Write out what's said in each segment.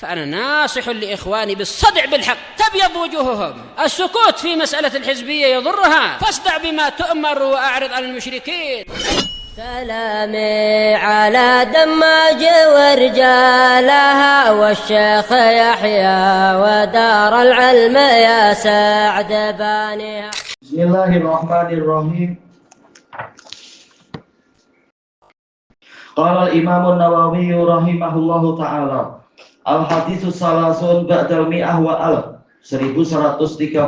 فأنا ناصح لإخواني بالصدع بالحق تبيض وجوههم. السكوت في مسألة الحزبية يضرها، فاصدع بما تؤمر وأعرض عن المشركين. سلامي على دماج ورجالها والشيخ يحيى ودار العلم يا سعد بانيها. بسم الله الرحمن الرحيم. قال الإمام النووي رحمه الله تعالى al-haditsus salasun ba'dal mi'ah wa alf 1130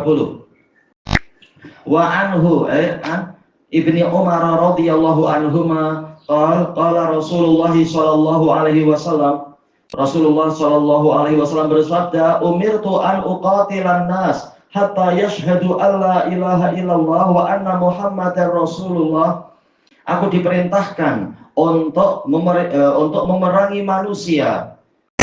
wa anhu an Ibni Umar radhiyallahu anhuma qala Rasulullah sallallahu alaihi wasallam bersabda umirtu an uqatilan nas hatta yashhadu an la ilaha illallah wa anna muhammadar rasulullah. Aku diperintahkan untuk memerangi manusia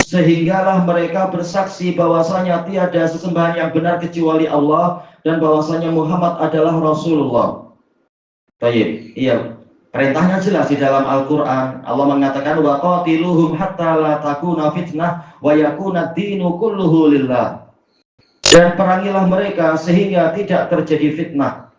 sehinggalah mereka bersaksi bahwasanya tiada sesembahan yang benar kecuali Allah dan bahwasanya Muhammad adalah Rasulullah. Baik, iya. Perintahnya jelas di dalam Al-Qur'an. Allah mengatakan wa qatiluhum hatta la takuna fitnah wa yakuna ad-dinu kulluhu lillah. Dan perangilah mereka sehingga tidak terjadi fitnah.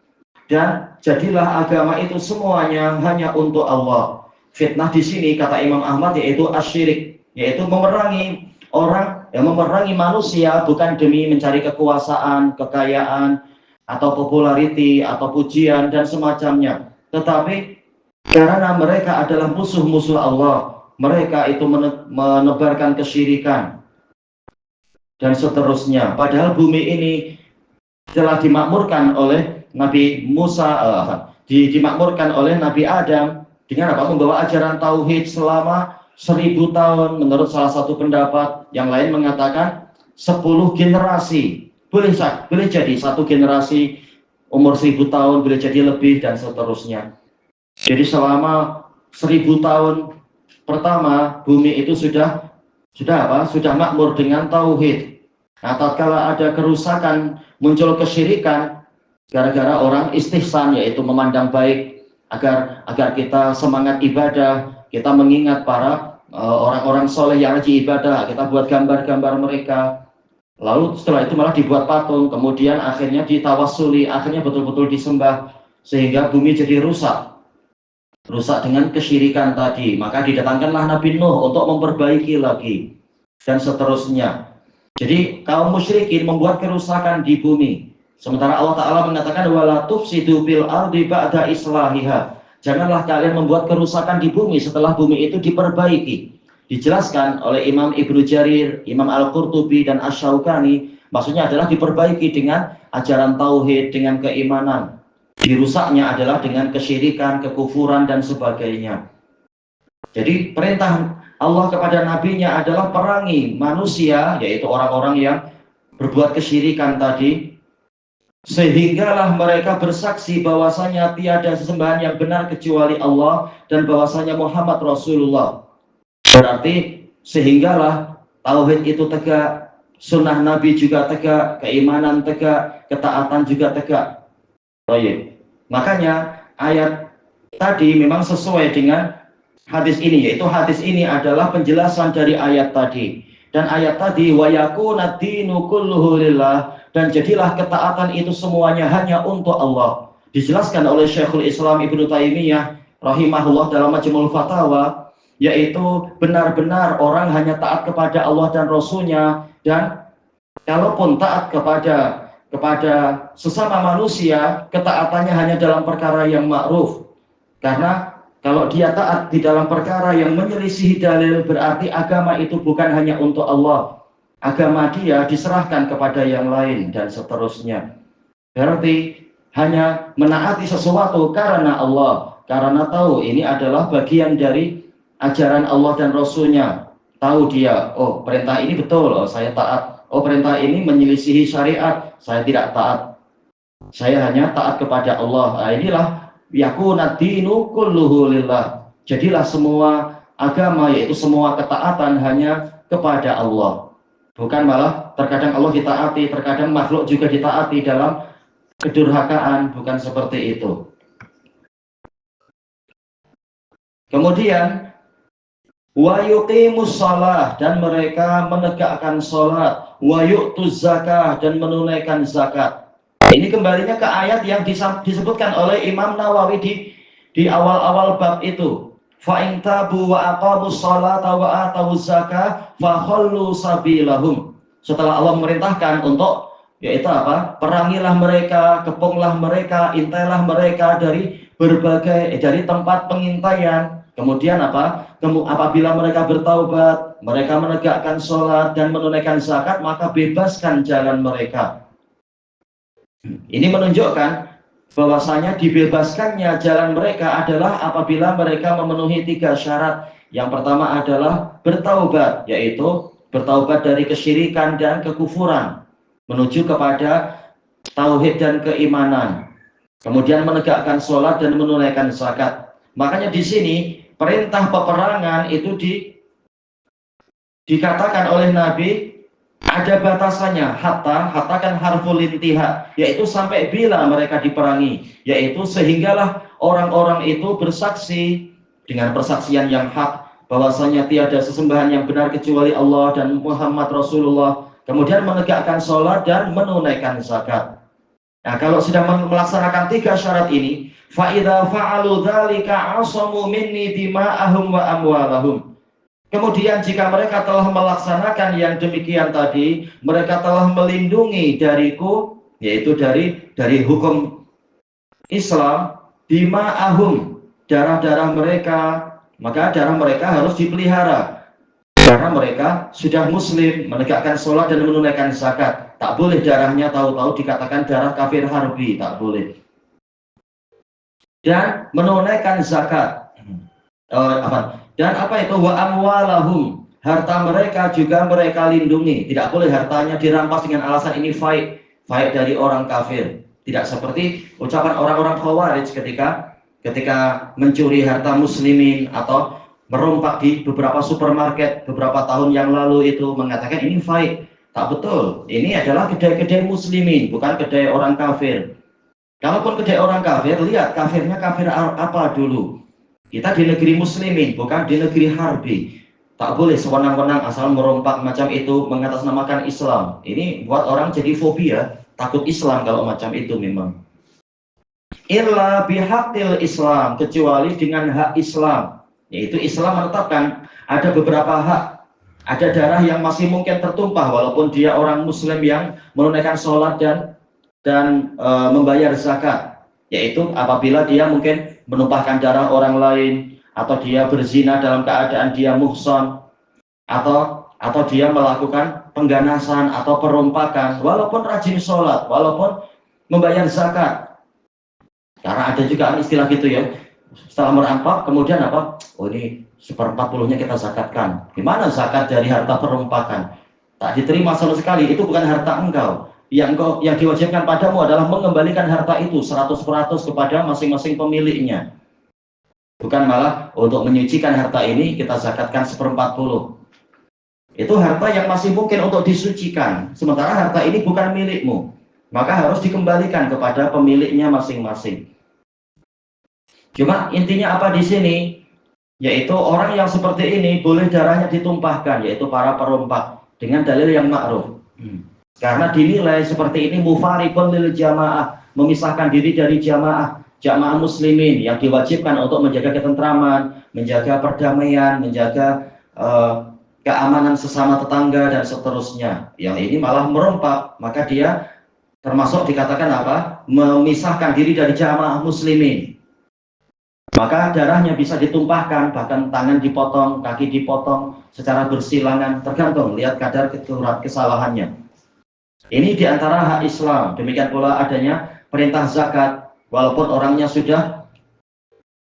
Dan jadilah agama itu semuanya hanya untuk Allah. Fitnah di sini kata Imam Ahmad yaitu asyirik, yaitu memerangi orang, memerangi manusia bukan demi mencari kekuasaan, kekayaan, atau populariti, atau pujian dan semacamnya, tetapi karena mereka adalah musuh-musuh Allah, mereka itu menebarkan kesyirikan dan seterusnya. Padahal bumi ini telah dimakmurkan oleh Nabi Musa, dimakmurkan oleh Nabi Adam dengan apa? Membawa ajaran tauhid selama 1000 tahun. Menurut salah satu pendapat, yang lain mengatakan 10 generasi. Boleh jadi satu generasi umur 1000 tahun, boleh jadi lebih dan seterusnya. Jadi selama 1000 tahun pertama bumi itu sudah makmur dengan tauhid. Nah, tatkala ada kerusakan, muncul kesyirikan gara-gara orang istihsan, yaitu memandang baik agar kita semangat ibadah, kita mengingat para orang-orang soleh yang rajin ibadah, kita buat gambar-gambar mereka. Lalu setelah itu malah dibuat patung, kemudian akhirnya ditawasuli, akhirnya betul-betul disembah, sehingga bumi jadi rusak dengan kesyirikan tadi. Maka didatangkanlah Nabi Nuh untuk memperbaiki lagi dan seterusnya. Jadi kaum musyrikin membuat kerusakan di bumi, sementara Allah Ta'ala mengatakan wala tufsidu fil ardi ba'da islahiha. Janganlah kalian membuat kerusakan di bumi setelah bumi itu diperbaiki. Dijelaskan oleh Imam Ibnu Jarir, Imam Al-Qurtubi dan Asy-Syaukani, maksudnya adalah diperbaiki dengan ajaran tauhid, dengan keimanan. Dirusaknya adalah dengan kesyirikan, kekufuran dan sebagainya. Jadi perintah Allah kepada nabinya adalah perangi manusia, yaitu orang-orang yang berbuat kesyirikan tadi, sehinggalah mereka bersaksi bahwasanya tiada sesembahan yang benar kecuali Allah dan bahwasanya Muhammad Rasulullah. Berarti sehinggalah tauhid itu tegak, sunnah Nabi juga tegak, keimanan tegak, ketaatan juga tegak. Baik. Makanya ayat tadi memang sesuai dengan hadis ini, yaitu hadis ini adalah penjelasan dari ayat tadi. Dan ayat tadi wa yakuna ad-dinu kulluhu lillah, dan jadilah ketaatan itu semuanya hanya untuk Allah. Dijelaskan oleh Syekhul Islam Ibnu Taimiyah rahimahullah dalam Majmu'ul Fatawa, yaitu benar-benar orang hanya taat kepada Allah dan Rasulnya, dan kalaupun taat kepada sesama manusia, ketaatannya hanya dalam perkara yang ma'ruf. Karena kalau dia taat di dalam perkara yang menyelisihi dalil, berarti agama itu bukan hanya untuk Allah. Agama dia diserahkan kepada yang lain dan seterusnya. Berarti hanya menaati sesuatu karena Allah, karena tahu ini adalah bagian dari ajaran Allah dan Rasulnya. Tahu dia, oh perintah ini betul, oh saya taat. Oh perintah ini menyelisihi syariat, saya tidak taat. Saya hanya taat kepada Allah. Nah, inilah yakuna ad-dinu kulluhu lillah. Jadilah semua agama, yaitu semua ketaatan hanya kepada Allah. Bukan malah terkadang Allah ditaati, terkadang makhluk juga ditaati dalam kedurhakaan, bukan seperti itu. Kemudian wa yuqimus shalah, dan mereka menegakkan salat, wa yu'tuz zakah, dan menunaikan zakat. Ini kembalinya ke ayat yang disebutkan oleh Imam Nawawi di awal-awal bab itu. Fa in tabu wa aqamus shalata wa atawuz zakah fa khallu sabilahum. Setelah Allah memerintahkan untuk yaitu apa? Perangilah mereka, kepunglah mereka, intailah mereka dari dari tempat pengintaian. Kemudian apa? Apabila mereka bertaubat, mereka menegakkan sholat dan menunaikan zakat, maka bebaskan jalan mereka. Ini menunjukkan bahwasanya dibebaskannya jalan mereka adalah apabila mereka memenuhi 3 syarat. Yang pertama adalah bertaubat, yaitu bertaubat dari kesyirikan dan kekufuran menuju kepada tauhid dan keimanan. Kemudian menegakkan sholat dan menunaikan zakat. Makanya di sini perintah peperangan itu dikatakan oleh Nabi ada batasannya. Hatta kan harful intiha, yaitu sampai bila mereka diperangi, yaitu sehinggalah orang-orang itu bersaksi dengan persaksian yang hak bahwasanya tiada sesembahan yang benar kecuali Allah dan Muhammad Rasulullah, kemudian menegakkan sholat dan menunaikan zakat. Nah, kalau sudah melaksanakan 3 syarat ini, fa idza fa'alu dzalika 'asamu minni dima'ahum wa amwalahum. Kemudian jika mereka telah melaksanakan yang demikian tadi, mereka telah melindungi dariku, yaitu dari hukum Islam, dima'ahum, darah-darah mereka, maka darah mereka harus dipelihara. Karena mereka sudah muslim, menegakkan sholat dan menunaikan zakat. Tak boleh darahnya tahu-tahu dikatakan darah kafir harbi, tak boleh. Dan menunaikan zakat. Dan apa itu? Wa amwalahum, harta mereka juga mereka lindungi. Tidak boleh hartanya dirampas dengan alasan ini faid dari orang kafir. Tidak seperti ucapan orang-orang Khawarij ketika mencuri harta muslimin atau merompak di beberapa supermarket beberapa tahun yang lalu itu mengatakan ini faid. Tak betul. Ini adalah kedai-kedai muslimin, bukan kedai orang kafir. Kalaupun kedai orang kafir, lihat kafirnya kafir apa dulu. Kita di negeri muslimin, bukan di negeri harbi. Tak boleh sewenang-wenang asal merompak macam itu mengatasnamakan Islam. Ini buat orang jadi fobia, takut Islam kalau macam itu memang. Illa bihaqqil Islam, kecuali dengan hak Islam. Yaitu Islam menetapkan ada beberapa hak. Ada darah yang masih mungkin tertumpah walaupun dia orang muslim yang menunaikan sholat dan membayar zakat. Yaitu apabila dia mungkin menumpahkan darah orang lain, atau dia berzina dalam keadaan dia muhsan, atau dia melakukan pengganasan atau perompakan, walaupun rajin sholat, walaupun membayar zakat. Karena ada juga istilah gitu ya, setelah merampok kemudian apa? Oh ini 1/40-nya kita zakatkan. Gimana zakat dari harta perompakan? Tak diterima sama sekali, itu bukan harta engkau. Yang diwajibkan padamu adalah mengembalikan harta itu 100% kepada masing-masing pemiliknya. Bukan malah untuk menyucikan harta ini kita zakatkan 1/40. Itu harta yang masih mungkin untuk disucikan. Sementara harta ini bukan milikmu, maka harus dikembalikan kepada pemiliknya masing-masing. Cuma intinya apa di sini? Yaitu orang yang seperti ini boleh darahnya ditumpahkan, yaitu para perompak, dengan dalil yang ma'ruf. Karena dinilai seperti ini mufariqun lil jamaah, memisahkan diri dari jamaah muslimin yang diwajibkan untuk menjaga ketentraman, menjaga perdamaian, menjaga keamanan sesama tetangga dan seterusnya. Yang ini malah merompak, maka dia termasuk dikatakan apa? Memisahkan diri dari jamaah muslimin. Maka darahnya bisa ditumpahkan, bahkan tangan dipotong, kaki dipotong secara bersilangan, tergantung lihat kadar kesalahannya. Ini diantara hak Islam. Demikian pula adanya perintah zakat, walaupun orangnya sudah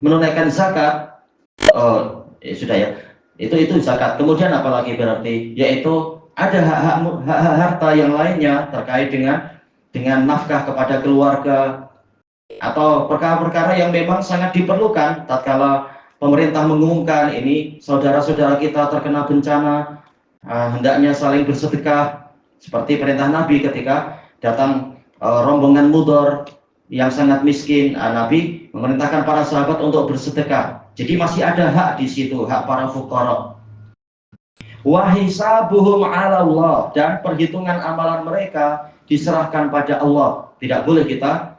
menunaikan zakat, sudah ya, itu zakat. Kemudian apalagi berarti, yaitu ada hak harta yang lainnya terkait dengan nafkah kepada keluarga, atau perkara-perkara yang memang sangat diperlukan tatkala pemerintah mengumumkan ini saudara-saudara kita terkena bencana, hendaknya saling bersedekah, seperti perintah Nabi ketika datang rombongan mudor yang sangat miskin. Nabi memerintahkan para sahabat untuk bersedekah. Jadi masih ada hak di situ, hak para fuqara. Wa hisabuhum 'ala Allah, dan perhitungan amalan mereka diserahkan pada Allah. Tidak boleh kita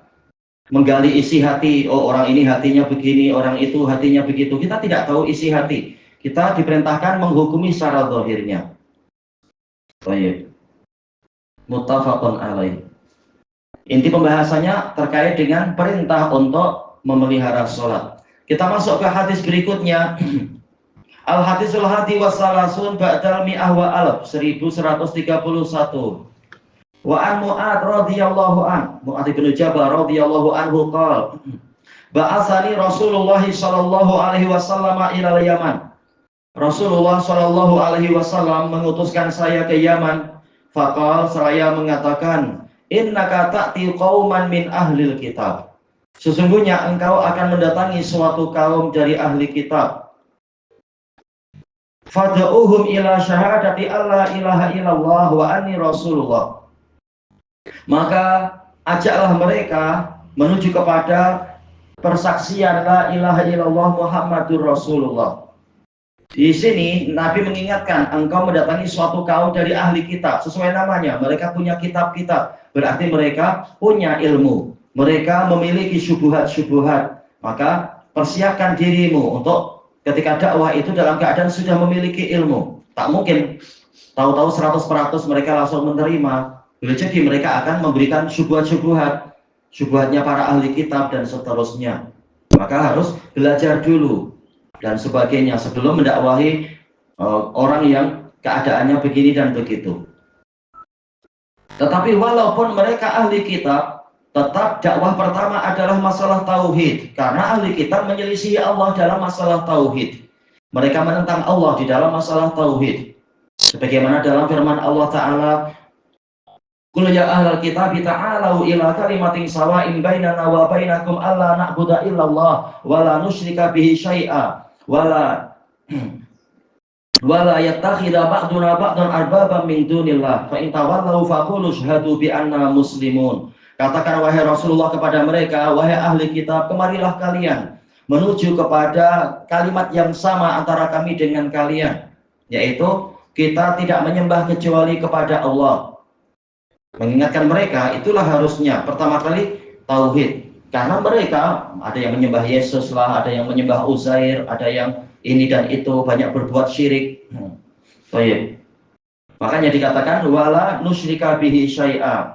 menggali isi hati, oh orang ini hatinya begini, orang itu hatinya begitu. Kita tidak tahu isi hati. Kita diperintahkan menghukumi secara zahirnya. Baik. Muttafaqun alaih. Inti pembahasannya terkait dengan perintah untuk memelihara sholat. Kita masuk ke hadis berikutnya. Al-hadisul hadi wassalasun ba'dal mi'ah wa alf, 1131. Wa an Mu'ad radhiyallahu an, Mu'ad bin Jabal radhiyallahu anhu qala, ba'atsani Rasulullah sallallahu alaihi wasallam ila Yaman. Rasulullah sallallahu alaihi wasallam mengutuskan saya ke Yaman. Faqal, seraya mengatakan, innaka ta'ti qauman min ahlil kitab. Sesungguhnya engkau akan mendatangi suatu kaum dari ahli kitab. Fad'uhum ila syahadati alla ilaha illallah wa anni rasulullah. Maka ajaklah mereka menuju kepada persaksian la ilaha illallah Muhammadur Rasulullah. Di sini Nabi mengingatkan engkau mendatangi suatu kaum dari ahli kitab. Sesuai namanya, mereka punya kitab-kitab. Berarti mereka punya ilmu. Mereka memiliki syubhat-syubhat. Maka persiapkan dirimu untuk ketika dakwah itu dalam keadaan sudah memiliki ilmu. Tak mungkin tahu-tahu 100% mereka langsung menerima. Boleh jadi mereka akan memberikan syubhat-syubhat, syubhatnya para ahli kitab dan seterusnya. Maka harus belajar dulu dan sebagainya sebelum mendakwahi orang yang keadaannya begini dan begitu. Tetapi walaupun mereka ahli kitab, tetap dakwah pertama adalah masalah tauhid, karena ahli kitab menyelisihi Allah dalam masalah tauhid. Mereka menentang Allah di dalam masalah tauhid. Sebagaimana dalam firman Allah Ta'ala, qul ya ahlal kitab ta'alu ila kalimatin sawa'in bainana wa bainakum alla na'budu illallah wa la nusyrika bihi syai'a wa la yattakhidha ba'duna ba'dan arbaban min dunillah fa in tawallaw faqulu syhadu bi anna muslimun. Katakan wahai Rasulullah kepada mereka, wahai ahli kitab, kemarilah kalian menuju kepada kalimat yang sama antara kami dengan kalian, yaitu kita tidak menyembah kecuali kepada Allah. Mengingatkan mereka, itulah harusnya pertama kali tauhid, karena mereka ada yang menyembah Yesus lah, ada yang menyembah Uzair, ada yang ini dan itu, banyak berbuat syirik. Baik. Makanya dikatakan wala nusyrika bihi syai'a.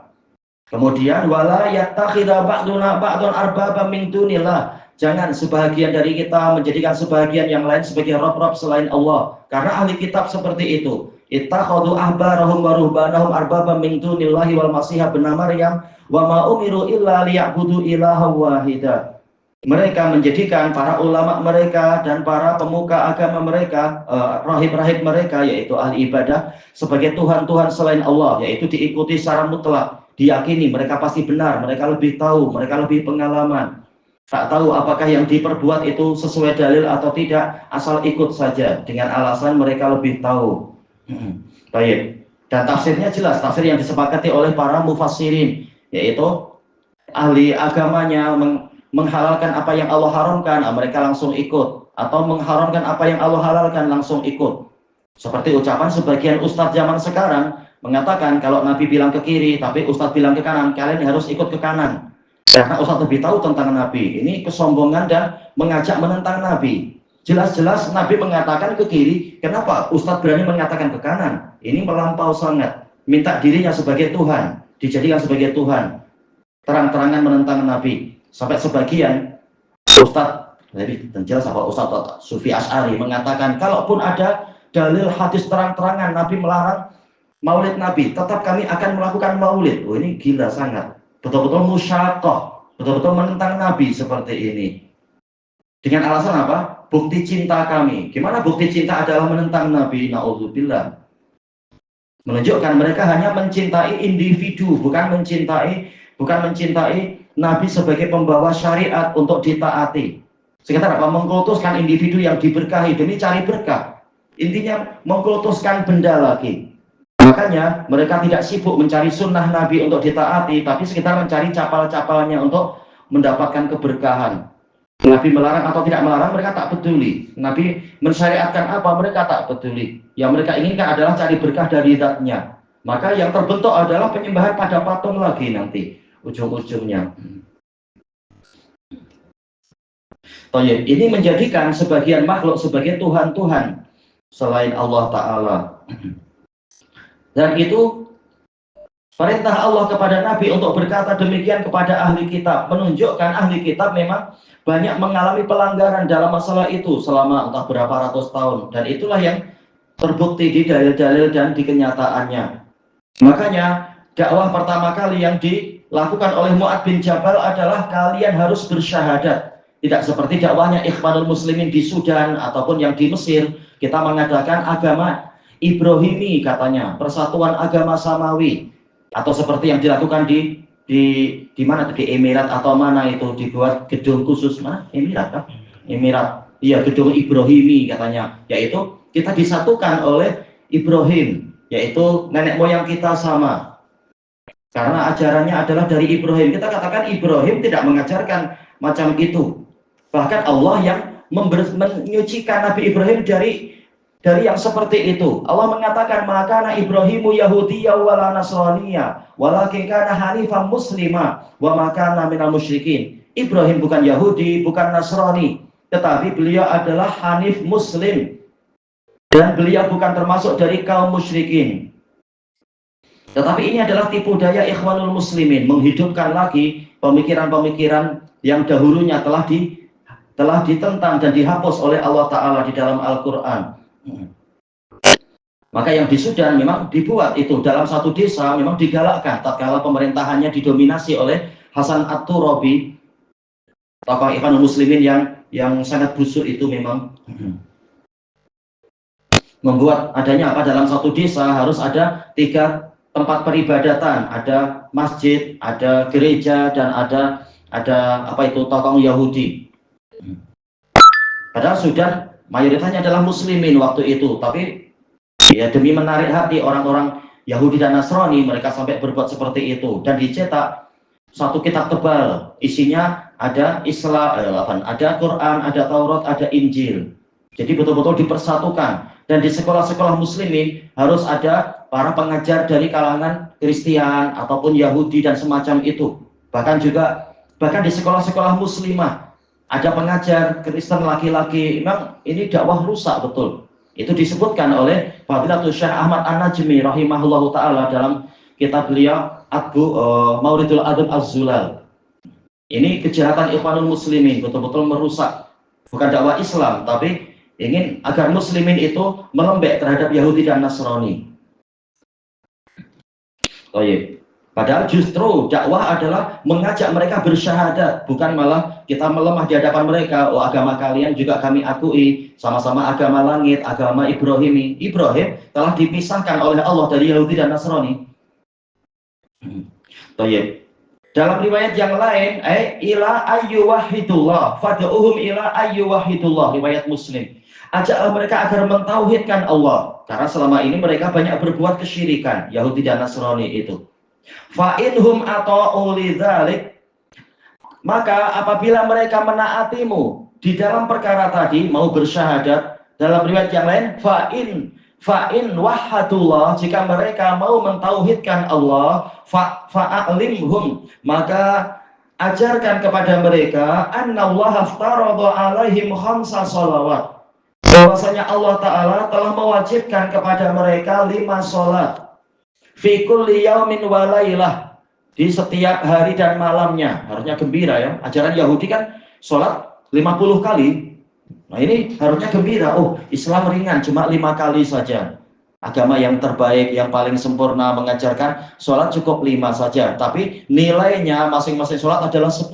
Kemudian wala yattakhidha ba'duna ba'dan arbaban min dunillah. Jangan sebahagian dari kita menjadikan sebahagian yang lain sebagai rob-rob selain Allah. Karena ahli kitab seperti itu. Ittakhadhu ahbarahum wa ruhbanahum arbaban min dunillahi wal masihha ibn Maryam wa ma umiru illa liya'budu ilaha wahida. Mereka menjadikan para ulama mereka dan para pemuka agama mereka, rahib-rahib mereka, yaitu ahli ibadah, sebagai Tuhan-Tuhan selain Allah, yaitu diikuti secara mutlak. Diyakini mereka pasti benar, mereka lebih tahu, mereka lebih pengalaman. Tak tahu apakah yang diperbuat itu sesuai dalil atau tidak, asal ikut saja dengan alasan mereka lebih tahu. Baik. Dan tafsirnya jelas, tafsir yang disepakati oleh para mufassirin, yaitu ahli agamanya menghalalkan apa yang Allah haramkan, mereka langsung ikut, atau mengharamkan apa yang Allah halalkan, langsung ikut. Seperti ucapan sebagian ustadz zaman sekarang mengatakan kalau Nabi bilang ke kiri tapi ustadz bilang ke kanan, kalian harus ikut ke kanan karena ustadz lebih tahu tentang Nabi. Ini kesombongan dan mengajak menentang Nabi. Jelas-jelas Nabi mengatakan ke kiri, kenapa ustadz berani mengatakan ke kanan? Ini melampau sangat, minta dirinya sebagai Tuhan, dijadikan sebagai Tuhan, terang-terangan menentang Nabi. Sampai sebagian ustadz, lebih jelas apa Ustadz Sufi Asy'ari mengatakan, kalaupun ada dalil hadis terang-terangan Nabi melarang maulid Nabi, tetap kami akan melakukan maulid. Oh, ini gila sangat. Betul-betul musyaqqah, betul-betul menentang Nabi seperti ini. Dengan alasan apa? Bukti cinta kami. Gimana bukti cinta adalah menentang Nabi? Na'udzubillah. Menunjukkan mereka hanya mencintai individu, bukan mencintai Nabi sebagai pembawa syariat untuk ditaati. Sekitar apa? Mengkultuskan individu yang diberkahi demi cari berkah. Intinya mengkultuskan benda lagi. Makanya mereka tidak sibuk mencari sunnah Nabi untuk ditaati, tapi sekitar mencari capal-capalnya untuk mendapatkan keberkahan. Nabi melarang atau tidak melarang, mereka tak peduli. Nabi mensyariatkan apa, mereka tak peduli. Yang mereka inginkan adalah cari berkah dari zatnya. Maka yang terbentuk adalah penyembahan pada patung lagi nanti ujung-ujungnya. Toyib, ini menjadikan sebagian makhluk sebagai Tuhan-Tuhan selain Allah Ta'ala. Dan itu perintah Allah kepada Nabi untuk berkata demikian kepada ahli kitab, menunjukkan ahli kitab memang banyak mengalami pelanggaran dalam masalah itu selama entah berapa ratus tahun. Dan itulah yang terbukti di dalil-dalil dan di kenyataannya. Makanya dakwah pertama kali yang dilakukan oleh Mu'adz bin Jabal adalah kalian harus bersyahadat. Tidak seperti dakwahnya Ikhwanul Muslimin di Sudan ataupun yang di Mesir. Kita mengadakan agama Ibrahimi katanya, persatuan agama samawi. Atau seperti yang dilakukan di mana tuh, di Emirat atau mana itu, dibuat gedung khusus, mana? Emirat kan? Emirat. Iya, gedung Ibrahimi katanya, yaitu kita disatukan oleh Ibrahim, yaitu nenek moyang kita sama. Karena ajarannya adalah dari Ibrahim. Kita katakan Ibrahim tidak mengajarkan macam itu. Bahkan Allah yang menyucikan Nabi Ibrahim dari yang seperti itu. Allah mengatakan, "Maka Ibrahimu Yahudiyya wala Nasraniyya, walakin kana hanifan muslima wa ma kana minal musyrikin." Ibrahim bukan Yahudi, bukan Nasrani, tetapi beliau adalah hanif muslim. Dan beliau bukan termasuk dari kaum musyrikin. Tetapi ini adalah tipu daya Ikhwanul Muslimin, menghidupkan lagi pemikiran-pemikiran yang dahulunya telah ditentang dan dihapus oleh Allah Ta'ala di dalam Al-Quran. Maka yang di Sudan memang dibuat itu dalam satu desa, memang digalakkan tatkala pemerintahannya didominasi oleh Hasan At-Turabi, tokoh Ikhwanul Muslimin yang sangat busuk itu, memang membuat adanya apa, dalam satu desa harus ada 3 tempat peribadatan, ada masjid, ada gereja, dan ada apa itu, tokoh Yahudi. Padahal Sudan mayoritasnya adalah muslimin waktu itu, tapi ya demi menarik hati orang-orang Yahudi dan Nasrani, mereka sampai berbuat seperti itu. Dan dicetak satu kitab tebal, isinya ada Islam, ada Quran, ada Taurat, ada Injil. Jadi betul-betul dipersatukan. Dan di sekolah-sekolah muslimin harus ada para pengajar dari kalangan Kristen ataupun Yahudi dan semacam itu. Bahkan di sekolah-sekolah muslimah ada pengajar Kristen laki-laki. Memang ini dakwah rusak betul. Itu disebutkan oleh Fadilatul Syekh Ahmad An-Najmi rahimahullahu ta'ala dalam kitab beliau Mauridul Adab Az-Zulal. Ini kejahatan Ikhwanul Muslimin, betul-betul merusak. Bukan dakwah Islam, tapi ingin agar muslimin itu melembek terhadap Yahudi dan Nasrani. Padahal justru dakwah adalah mengajak mereka bersyahadat, bukan malah kita melemah di hadapan mereka. Oh, agama kalian juga kami akui, sama-sama agama langit, agama Ibrahimi. Ibrahim telah dipisahkan oleh Allah dari Yahudi dan Nasrani. Dalam riwayat yang lain, ila ayyuwahidullah, fad'uhum ila ayyuwahidullah, riwayat Muslim. Ajaklah mereka agar mentauhidkan Allah, karena selama ini mereka banyak berbuat kesyirikan, Yahudi dan Nasrani itu. Fa'inhum ata'u lidzalik, maka apabila mereka menaatimu di dalam perkara tadi, mau bersyahadat, dalam riwayat yang lain, fa'in wahadullah, jika mereka mau mentauhidkan Allah, fa'alimhum, maka ajarkan kepada mereka, annallaha aftarada alaihim 5 sholawat, bahwasanya Allah Ta'ala telah mewajibkan kepada mereka 5 sholat, fi kulli yaumin wa lailah, di setiap hari dan malamnya. Harusnya gembira ya. Ajaran Yahudi kan sholat 50 kali. Nah ini harusnya gembira. Oh, Islam ringan, cuma 5 kali saja. Agama yang terbaik, yang paling sempurna mengajarkan sholat cukup 5 saja. Tapi nilainya masing-masing sholat adalah 10.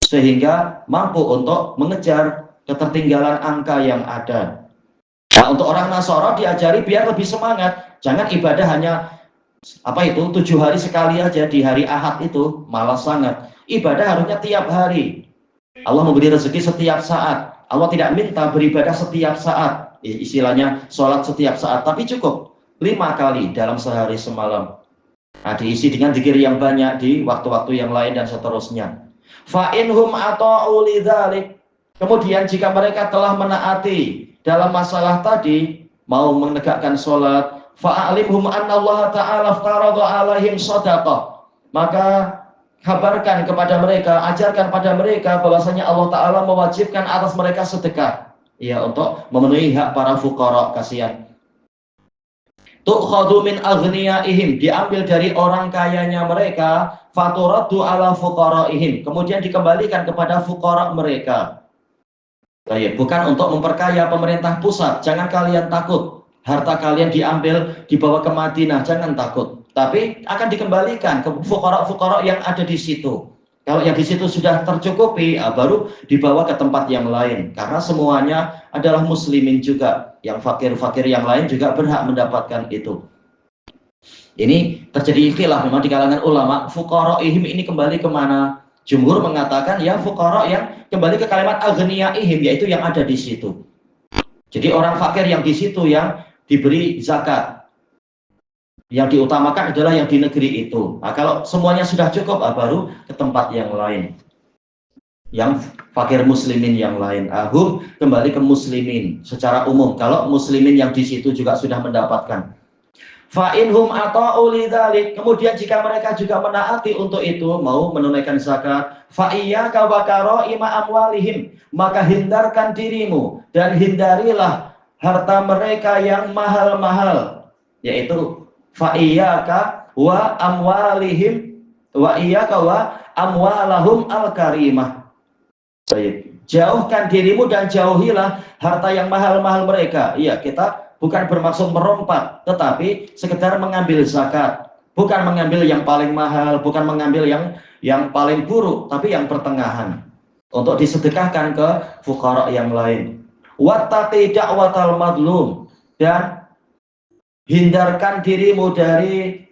Sehingga mampu untuk mengejar ketertinggalan angka yang ada. Nah, untuk orang Nasara diajari biar lebih semangat. Jangan ibadah hanya 7 hari sekali aja di hari Ahad, itu malas sangat. Ibadah harusnya tiap hari. Allah memberi rezeki setiap saat. Allah tidak minta beribadah setiap saat. Istilahnya sholat setiap saat, tapi cukup 5 kali dalam sehari semalam. Nah, diisi dengan zikir yang banyak di waktu-waktu yang lain dan seterusnya. Fa'inhum ata'u lidzalik, kemudian jika mereka telah menaati dalam masalah tadi mau menegakkan sholat, fa'alimhum anna Allah Ta'ala aftaradu alaihim shadaqah, maka kabarkan kepada mereka, ajarkan pada mereka bahwasanya Allah Ta'ala mewajibkan atas mereka sedekah, ya, untuk memenuhi hak para fuqara, kasihan. Tu'khadu min aghniyaihim, diambil dari orang kayanya mereka, faturaddu ala fuqaraihim, kemudian dikembalikan kepada fuqara mereka. Baik, bukan untuk memperkaya pemerintah pusat, jangan kalian takut harta kalian diambil dibawa ke Madinah, jangan takut, tapi akan dikembalikan ke fuqara-fuqara yang ada di situ. Kalau yang di situ sudah tercukupi, baru dibawa ke tempat yang lain, karena semuanya adalah muslimin juga. Yang fakir-fakir yang lain juga berhak mendapatkan itu. Ini terjadi khilaf memang di kalangan ulama, fuqaraihim ini kembali kemana? Jumhur mengatakan ya fuqara yang kembali ke kalimat aghniyaihim, yaitu yang ada di situ. Jadi orang fakir yang di situ yang diberi zakat. Yang diutamakan adalah yang di negeri itu. Nah, kalau semuanya sudah cukup, baru ke tempat yang lain. Yang fakir muslimin yang lain, kembali ke muslimin secara umum. Kalau muslimin yang di situ juga sudah mendapatkan. Fa'inhum ata'u lidzalik, kemudian jika mereka juga menaati untuk itu, mau menunaikan zakat, fa'iyyaka wa karaima amwalihim, maka hindarkan dirimu dan hindarilah harta mereka yang mahal-mahal, yaitu fa'iyyaka wa amwalihim wa iyyaka wa amwalahum al-karimah. Baik, jauhkan dirimu dan jauhilah harta yang mahal-mahal mereka. Iya, kita bukan bermaksud merompak, tetapi sekedar mengambil zakat, bukan mengambil yang paling mahal, bukan mengambil yang paling buruk, tapi yang pertengahan untuk disedekahkan ke fuqara yang lain. Wattaqi da'watal madlum, dan hindarkan dirimu dari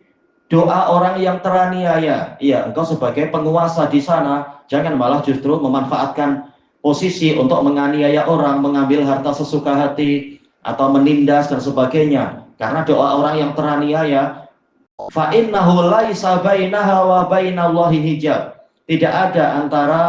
doa orang yang teraniaya. Iya, engkau sebagai penguasa di sana, jangan malah justru memanfaatkan posisi untuk menganiaya orang, mengambil harta sesuka hati, atau menindas dan sebagainya. Karena doa orang yang teraniaya, fa innahu laisa bainaha wa bainallahi hijab. Tidak ada antara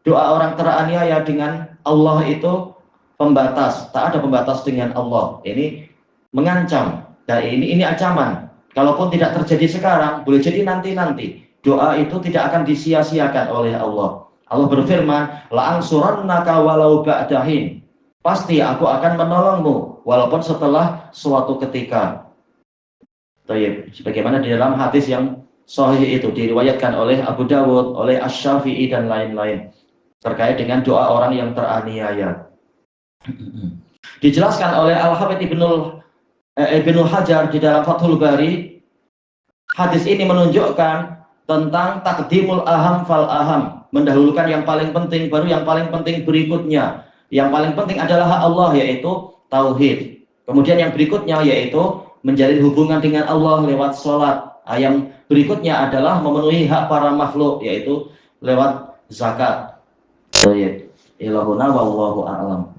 doa orang teraniaya dengan Allah itu pembatas, tak ada pembatas dengan Allah. Ini mengancam, dan ini ancaman. Kalaupun tidak terjadi sekarang, boleh jadi nanti-nanti doa itu tidak akan disia-siakan oleh Allah. Allah berfirman, la ansurannaka walau ba'dahin, pasti aku akan menolongmu walaupun setelah suatu ketika. Sebagaimana di dalam hadis yang sahih itu diriwayatkan oleh Abu Dawud, oleh Asy-Syafi'i dan lain-lain terkait dengan doa orang yang teraniaya. Dijelaskan oleh Al-Hafidz Ibnu Hajar di dalam Fathul Bari, hadis ini menunjukkan tentang takdimul aham fal aham, mendahulukan yang paling penting baru yang paling penting berikutnya. Yang paling penting adalah hak Allah, yaitu tauhid. Kemudian yang berikutnya yaitu menjalin hubungan dengan Allah lewat sholat. Yang berikutnya adalah memenuhi hak para makhluk, yaitu lewat zakat. Ilahuna wallahu a'lam.